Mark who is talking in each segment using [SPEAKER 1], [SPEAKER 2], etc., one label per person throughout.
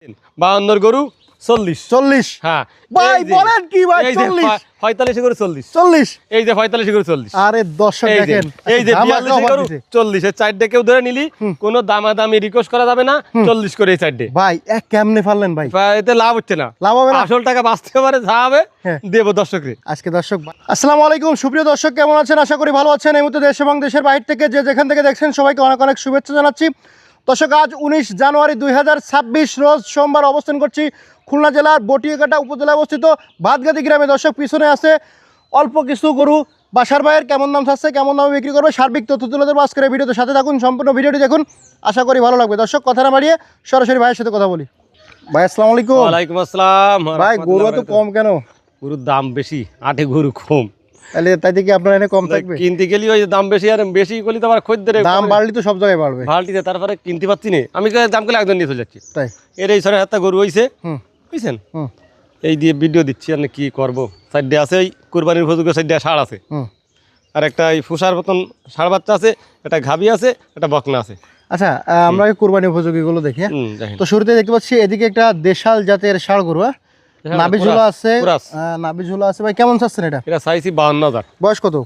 [SPEAKER 1] 52 গরু 40 হ্যাঁ
[SPEAKER 2] ভাই বলেন কি ভাই
[SPEAKER 1] 45 গরু 40 এই যে 45 গরু 40
[SPEAKER 2] আরে দর্শক দেখেন
[SPEAKER 1] এই যে 42 গরু 40 এর সাইড কেউ ধরে নিলি কোনো দামাদামি রিকোয়েস্ট করা যাবে না 40 করে এই সাইডে
[SPEAKER 2] ভাই এক কেমনে পারলেন ভাই
[SPEAKER 1] এতে লাভ হচ্ছে না,
[SPEAKER 2] লাভ হবে না,
[SPEAKER 1] আসল টাকা বাঁচতে পারে যা হবে দেব দর্শককে।
[SPEAKER 2] আজকে দর্শক আসসালামু আলাইকুম সুপ্রিয় দর্শক, কেমন আছেন? আশা করি ভালো আছেন। এই মুহূর্তে দেশ এবং দেশের বাইরে থেকে যে যেখান থেকে দেখছেন সবাইকে অনেক অনেক শুভেচ্ছা জানাচ্ছি। দর্শক আজ 19 জানুয়ারি 2026 রোজ সোমবার অবস্থান করছি খুলনা জেলার বটিয়াঘাটা উপজেলায় অবস্থিত ভাতগাতি গ্রামে। দর্শক পিছনে আছে অল্প কিছু গরু, বাসার ভাইয়ের কেমন দাম থাকছে, কেমন দামে বিক্রি করবে, সার্বিক তথ্য তুলে দেবো আজকের এই ভিডিওতে। সাথে থাকুন, সম্পূর্ণ ভিডিওটি দেখুন, আশা করি ভালো লাগবে। দর্শক কথা না বাড়িয়ে সরাসরি ভাইয়ের সাথে কথা বলি। ভাই আসসালামু আলাইকুম।
[SPEAKER 1] ওয়ালাইকুম আসসালাম।
[SPEAKER 2] ভাই গরু তো কম কেন?
[SPEAKER 1] গরুর দাম বেশি, আটে গরু কম,
[SPEAKER 2] তাহলে তাই থেকে আপনার এনে কম থাকবে?
[SPEAKER 1] কিনতে গেলি ওই দাম বেশি, আর বেশি করলে তো আবার খদ্দের
[SPEAKER 2] দাম বাড়লি তো সব জায়গায় বাড়বে,
[SPEAKER 1] ভালটিতে তারপরে কিনতে পাচ্ছি না। আমি দাম করলে একজন নিয়ে চলে যাচ্ছি।
[SPEAKER 2] তাই
[SPEAKER 1] এর এই 6,000 গরু হয়েছে, বুঝছেন? এই দিয়ে ভিডিও দিচ্ছি, আর কি করবো। সাইডে আছে ওই কোরবানির উপযোগ্য সাইডে ষাঁড় আছে, আর একটা এই ফুসার মতন ষাঁড় বাচ্চা আছে, একটা গাভী আছে, একটা বকনা আছে।
[SPEAKER 2] আচ্ছা আমরা কোরবানি উপযোগী গুলো দেখি। তো শুরুতে দেখতে পাচ্ছি এদিকে একটা দেশাল জাতের ষাঁড় গরু, নাভি ঝুলা আছে, নাভি ঝুলা আছে। ভাই কেমন চাচ্ছেন এটা?
[SPEAKER 1] এটা চাইছি 52,000।
[SPEAKER 2] বয়স কত?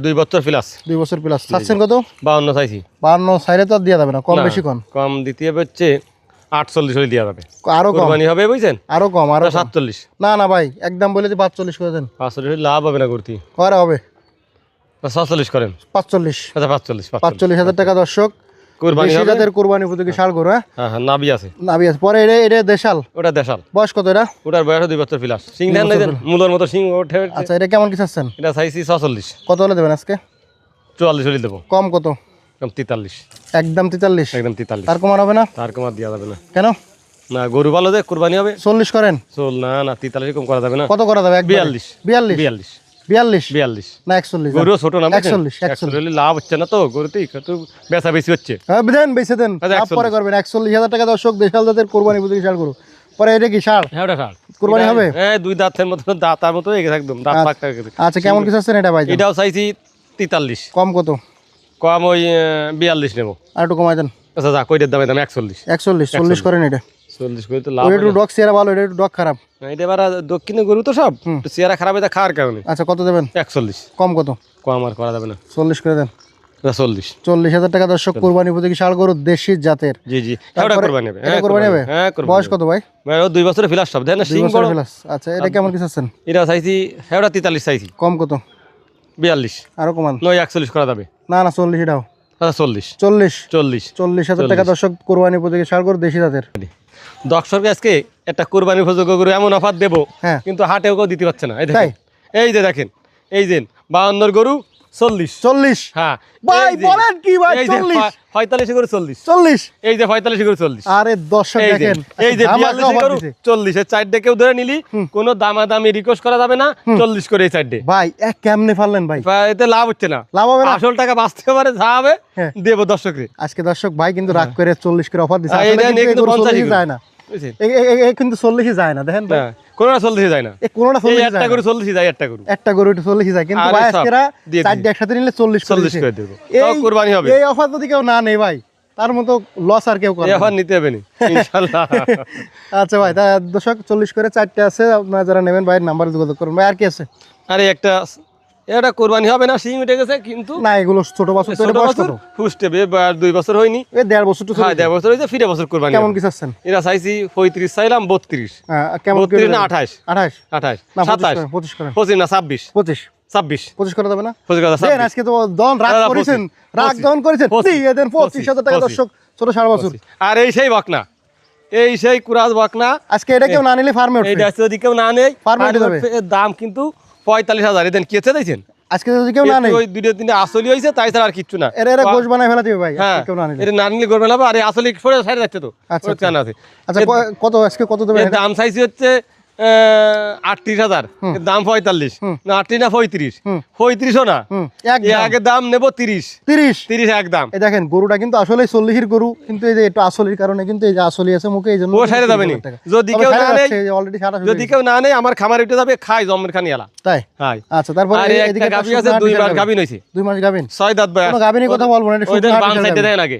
[SPEAKER 1] 2 বছর প্লাস।
[SPEAKER 2] 2 বছর প্লাস। চাচ্ছেন কত?
[SPEAKER 1] 52 চাইছি।
[SPEAKER 2] 52 সাইডে তো দেওয়া যাবে না, কম বেশি কোন?
[SPEAKER 1] কম দিতে হবে হচ্ছে 48 হলে দেওয়া যাবে।
[SPEAKER 2] আরো কম
[SPEAKER 1] কোরবানি হবে, বুঝছেন?
[SPEAKER 2] আরো কম, আরো
[SPEAKER 1] 47।
[SPEAKER 2] না না ভাই একদম বলে যে 45 করে দেন।
[SPEAKER 1] 45 লাভ হবে না করতে,
[SPEAKER 2] করা হবে
[SPEAKER 1] 47 করেন।
[SPEAKER 2] 45।
[SPEAKER 1] আচ্ছা
[SPEAKER 2] 45,000 টাকা। দর্শক
[SPEAKER 1] কোরবানি হবে,
[SPEAKER 2] যাদের কোরবানি উপযোগী ষাঁড় গরু।
[SPEAKER 1] হ্যাঁ হ্যাঁ নাভি আছে,
[SPEAKER 2] নাভি আছে। পরে এটা দেশাল,
[SPEAKER 1] ওটা দেশাল।
[SPEAKER 2] বয়স কত এটা?
[SPEAKER 1] ওটার বয়স 2 বছর প্লাস। সিং ধান নাই দেন, মূলের মতো সিং ওঠে।
[SPEAKER 2] আচ্ছা এটা কেমন কি চাচ্ছেন?
[SPEAKER 1] এটা চাইছি 46।
[SPEAKER 2] কত হলে দেবেন আজকে?
[SPEAKER 1] 44 হলে দেবো।
[SPEAKER 2] কম কত?
[SPEAKER 1] কম 43।
[SPEAKER 2] একদম 43?
[SPEAKER 1] একদম 43।
[SPEAKER 2] তার কমার হবে না?
[SPEAKER 1] তার কমার দেওয়া যাবে না।
[SPEAKER 2] কেন?
[SPEAKER 1] না গরু ভালো যে কোরবানি হবে।
[SPEAKER 2] 40 করেন?
[SPEAKER 1] চল না না 43 কম করা যাবে না।
[SPEAKER 2] কত করা যাবে?
[SPEAKER 1] 42
[SPEAKER 2] 42 42 না 41?
[SPEAKER 1] গরু ছোট না,
[SPEAKER 2] 41
[SPEAKER 1] হলে লাভ হচ্ছে না তো গরুতে, একটু বেচা বেশি হচ্ছে।
[SPEAKER 2] হ্যাঁ দেন, বেচে দেন, পরে করবেন। 41,000 টাকা। দর্শক দেশাল জাতের কোরবানি উপযোগী ষাঁড় গরু। পরে এটা কি ষাঁড়?
[SPEAKER 1] হ্যাঁ ওটা ষাঁড়।
[SPEAKER 2] কোরবানি হবে?
[SPEAKER 1] হ্যাঁ 2 দাঁতের মতো, দাঁতার মতো একদম দাঁত পাক।
[SPEAKER 2] আচ্ছা কেমন কিছু আছেন এটা ভাই?
[SPEAKER 1] এটাও চাইছি 43।
[SPEAKER 2] কম কত?
[SPEAKER 1] কম ওই 42 নেবো।
[SPEAKER 2] আর একটু কমাই দেন।
[SPEAKER 1] আচ্ছা যা কইটার দাম 41।
[SPEAKER 2] 40 করেন এটা।
[SPEAKER 1] 40 করে তো লাভ।
[SPEAKER 2] একটু ডগ চেহারা ভালো, এটা একটু ডগ খারাপ।
[SPEAKER 1] এটা এবার দক্ষিণে গরু তো সব চেহারা খারাপ, এটা খাওয়ার কারণে।
[SPEAKER 2] আচ্ছা কত দেবেন?
[SPEAKER 1] 41।
[SPEAKER 2] কম কত?
[SPEAKER 1] কম আর করা যাবে না,
[SPEAKER 2] 40 করে দেন।
[SPEAKER 1] 40,000
[SPEAKER 2] টাকা। দর্শক কোরবানি উপযোগী ষাঁড় গরু দেশি জাতের।
[SPEAKER 1] জি জি এটা কোরবানি হবে।
[SPEAKER 2] হ্যাঁ কোরবানি হবে।
[SPEAKER 1] হ্যাঁ
[SPEAKER 2] বয়স কত ভাই?
[SPEAKER 1] ভাই ও 2 বছরের প্লাস সব দেন না, সিং বড়।
[SPEAKER 2] আচ্ছা এটা কেমন কিছু আছেন?
[SPEAKER 1] এটা চাইছি হ্যাঁ 43 চাইছি।
[SPEAKER 2] কম কত?
[SPEAKER 1] 42।
[SPEAKER 2] আরো কমান।
[SPEAKER 1] নয় 41 করা যাবে
[SPEAKER 2] না না 40 এটাও।
[SPEAKER 1] আচ্ছা
[SPEAKER 2] 40,000 টাকা। দর্শক কোরবানি উপযোগী ষাঁড় গরু দেশি জাতের।
[SPEAKER 1] দর্শককে আজকে একটা কোরবানি উপযোগ্য গরু এমন অফার দেবো, কিন্তু হাটেও কেউ দিতে পারছে না। এই যে দেখেন, এই যে 52 গরু 40। হ্যাঁ
[SPEAKER 2] ভাই বলেন কি ভাই?
[SPEAKER 1] 45 গরু 40। এই যে 45 গরু 40।
[SPEAKER 2] আরে দর্শক দেখেন,
[SPEAKER 1] এই যে 42 গরু 40 এর সাইডে কেউ ধরে নিলি কোনো দামাদামি রিকোয়েস্ট করা যাবে না, 40 করে এই সাইডে।
[SPEAKER 2] ভাই এক কেমনে পারলেন ভাই?
[SPEAKER 1] এতে লাভ হচ্ছে না,
[SPEAKER 2] লাভ হবে না,
[SPEAKER 1] আসল টাকা বাঁচতে পারে যা হবে দেব দর্শককে।
[SPEAKER 2] আজকে দর্শক ভাই কিন্তু রাগ করে 40 করে অফার দিছে।
[SPEAKER 1] এটা কিন্তু 50
[SPEAKER 2] যায় না, কিন্তু 40 যায় না। দেখেন ভাই
[SPEAKER 1] কোনটা 40 যায় না,
[SPEAKER 2] কোনটা 40 যায়।
[SPEAKER 1] একটা গরু 40 যায়, একটা
[SPEAKER 2] গরু 40 যায়, কিন্তু ভাই আজকেরা চারটি একসাথে নিলে 40 করে দেব। এই কোরবানি হবে। এই অফার যদি কেউ না নেয় ভাই, তার মতো লস আর কেউ করে না।
[SPEAKER 1] এই অফার নিতে হবে না ইনশাআল্লাহ।
[SPEAKER 2] আচ্ছা ভাই তা দর্শক 40 করে চারটি আছে, আপনারা যারা নেবেন ভাইয়ের নাম্বারে যোগাযোগ করুন। ভাই আর কি আছে?
[SPEAKER 1] আরে একটা এটা কোরবানি হবে না, সিং উঠে গেছে, কিন্তু
[SPEAKER 2] না এগুলো ছোট বাছুর, তো এটা বয়স কত?
[SPEAKER 1] ফুস্টে 2 বছর হয়নি,
[SPEAKER 2] এই 1.5 বছর তো।
[SPEAKER 1] হ্যাঁ 1.5 বছর হইছে, ফিরে বছর কোরবানি।
[SPEAKER 2] কেমন কি চাচ্ছেন?
[SPEAKER 1] এরা চাইছি 35 চাইলাম 32।
[SPEAKER 2] হ্যাঁ কেমন কি?
[SPEAKER 1] 32 না 28
[SPEAKER 2] না
[SPEAKER 1] 27
[SPEAKER 2] 25 করেন।
[SPEAKER 1] 25 না 26
[SPEAKER 2] 25 করে দেবে না?
[SPEAKER 1] 25 করে
[SPEAKER 2] দেন আজকে তো দন রাগ করেছেন, রাগ দন করেছেন। দিয়ে দেন 25,000 টাকা। দর্শক ছোট 4 বছর।
[SPEAKER 1] আর এই সেই বকনা, এই সেই কুরাজ বকনা।
[SPEAKER 2] আজকে এটা কেউ না নিলে ফার্মে উঠবে।
[SPEAKER 1] এইটা যদি কেউ না নেয়
[SPEAKER 2] ফার্মে উঠে যাবে।
[SPEAKER 1] এর দাম কিন্তু 45,000। এদেন কি আছে দেখেন?
[SPEAKER 2] আজকে যদি কেউ না নেয়,
[SPEAKER 1] ওই 2-3 আসলি হইছে, তাই ছাড়া আর কিচ্ছু না।
[SPEAKER 2] এরা গোশ বানায় ফেলা দিবে ভাই কেউ না নিলে।
[SPEAKER 1] এর না নিলে গোশ বানাবো, আর আসলি ফোড়ে সাইড যাচ্ছে তো।
[SPEAKER 2] আচ্ছা
[SPEAKER 1] কেন আছে?
[SPEAKER 2] আচ্ছা কত আজকে কত দেবে?
[SPEAKER 1] এর দাম চাইছি হচ্ছে 38,000, দাম 45 না 38 না 35, 35ও না, আগে দাম নেব 30 একদম।
[SPEAKER 2] এই দেখেন গরুটা কিন্তু আসলে 40 গরু, কিন্তু এই যে একটু আসলির কারণে কিন্তু এই যে আসলি আছে মুখে, এই জন্য
[SPEAKER 1] ও সাইডে যাবে না। যদি কেউ না নেয়,
[SPEAKER 2] অলরেডি সারা,
[SPEAKER 1] যদি কেউ না নেয় আমার খামারে উঠে যাবে, খাই জমের খানি এলা।
[SPEAKER 2] তাই?
[SPEAKER 1] হ্যাঁ।
[SPEAKER 2] আচ্ছা তারপরে
[SPEAKER 1] এদিকে গাবি আছে, 2 বার গাবিন হইছে,
[SPEAKER 2] 2 মাস গাবিন,
[SPEAKER 1] 6 দাঁত বয়স।
[SPEAKER 2] কোনো গাবিনের কথা বলবো না, এটা
[SPEAKER 1] ওইদের বাম সাইডে দেন আগে।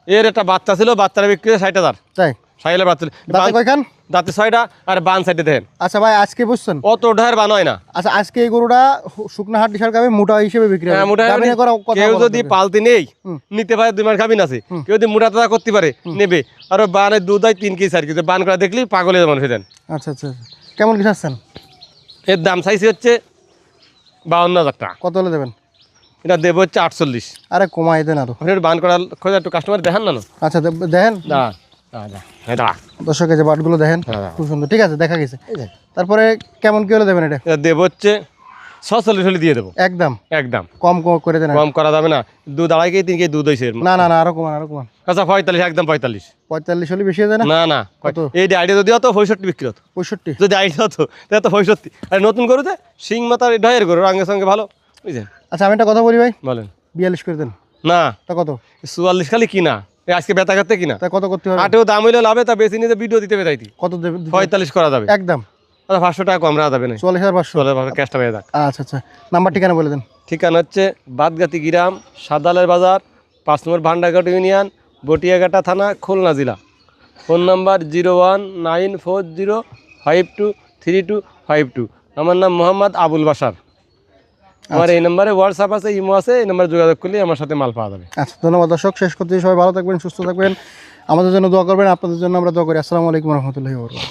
[SPEAKER 1] এর একটা বাচ্চা ছিল, বাচ্চারা বিক্রি করে 60,000।
[SPEAKER 2] তাই
[SPEAKER 1] সাইলে বাচ্চা
[SPEAKER 2] দাঁতে কয়খান?
[SPEAKER 1] দাঁতে 6টা আর বান সাইডে দেখেন
[SPEAKER 2] আচ্ছা ভাই আজকে বুঝছেন
[SPEAKER 1] অত ঢার বান হয় না।
[SPEAKER 2] আচ্ছা আজকে এই গরুটা শুকনা হাট ডিসার গাবে মোটা হিসেবে বিক্রি হবে।
[SPEAKER 1] হ্যাঁ, মোটা
[SPEAKER 2] গাভিনে করা কথা
[SPEAKER 1] কেউ
[SPEAKER 2] বলা
[SPEAKER 1] যদি
[SPEAKER 2] যাবে।
[SPEAKER 1] পালতে নেই
[SPEAKER 2] হুম।
[SPEAKER 1] নিতে পারে 2 মাস গাভিন আছে, কেউ যদি মোটা তাজা করতে পারে নেবে। আর ওই বানের দুধ হয় 3 কেজি 4 কেজি, বান করা দেখলেই পাগল হয়ে মানুষ দেন।
[SPEAKER 2] আচ্ছা আচ্ছা আচ্ছা। কেমন কি চাচ্ছেন?
[SPEAKER 1] এর দাম চাইছি হচ্ছে 52,000 টাকা।
[SPEAKER 2] কত হলে দেবেন?
[SPEAKER 1] এটা দেবো হচ্ছে 48।
[SPEAKER 2] আরে কমাই দেন আরো।
[SPEAKER 1] আপনি একটু বান করার খোঁজা একটু কাস্টমার দেখান না।
[SPEAKER 2] আচ্ছা দেখেন
[SPEAKER 1] না এটা
[SPEAKER 2] দর্শক এই যে বাটগুলো দেখেন
[SPEAKER 1] হ্যাঁ।
[SPEAKER 2] খুব সুন্দর, ঠিক আছে দেখা গেছে। তারপরে কেমন কি হলে দেবেন এটা?
[SPEAKER 1] এটা দেবো হচ্ছে 46 হলে দিয়ে দেবো
[SPEAKER 2] একদম
[SPEAKER 1] একদম।
[SPEAKER 2] কম করে দেন।
[SPEAKER 1] কম করা যাবে না, দুধ 2.5 কেজি 3 কেজি দুধ হয়েছে।
[SPEAKER 2] না না না আরো কমান আরো কমান।
[SPEAKER 1] আচ্ছা 45, একদম 45।
[SPEAKER 2] 45 হলে বেশি হয়ে যায় না?
[SPEAKER 1] না না
[SPEAKER 2] কত?
[SPEAKER 1] এই আইডিয়া যদি হতো 65 বিক্রি হতো।
[SPEAKER 2] 65?
[SPEAKER 1] যদি আইডিয়া হতো তাহলে তো 65। আর নতুন গরুতে শিং মাথার ঢয়ের গরু রঙের সঙ্গে ভালো, বুঝলেন?
[SPEAKER 2] আচ্ছা আমি একটা কথা বলি ভাই,
[SPEAKER 1] বলেন।
[SPEAKER 2] 42 করে দেন।
[SPEAKER 1] না
[SPEAKER 2] তা কত?
[SPEAKER 1] 44 খালি কিনা, এই আজকে বেতা করতে কিনা।
[SPEAKER 2] তা কত করতে হবে?
[SPEAKER 1] 8 দাম হইলে লাভে, তা বেশি নিতে ভিডিও দিতে বেতাইতি।
[SPEAKER 2] কত দেবে?
[SPEAKER 1] 45 করা যাবে
[SPEAKER 2] একদম।
[SPEAKER 1] আচ্ছা 500 টাকা কম রাখা যাবে না।
[SPEAKER 2] 44,500।
[SPEAKER 1] ক্যাশটা পেয়ে যাক।
[SPEAKER 2] আচ্ছা আচ্ছা নাম্বার ঠিকানা বলে দেন।
[SPEAKER 1] ঠিকানা হচ্ছে বাদগাতি গ্রাম, সাদালের বাজার, 5 নম্বর ভান্ডারঘাট ইউনিয়ন, বটিয়াঘাটা থানা, খুলনা জেলা। Phone number 01940523252। আমার নাম মোহাম্মদ আবুল বাশার। আমার এই নম্বরে হোয়াটসঅ্যাপ আছে, ইমো আছে, এই নম্বরে যোগাযোগ করলে আমার সাথে মাল পাওয়া যাবে।
[SPEAKER 2] আচ্ছা ধন্যবাদ দর্শক, শেষ করতে সবাই ভালো থাকবেন, সুস্থ থাকবেন, আমাদের জন্য দোয়া করবেন, আপনাদের জন্য আমরা দোয়া করি। আসসালামু আলাইকুম রহমতুল্লাহি ওয়া বারাকাতুহু।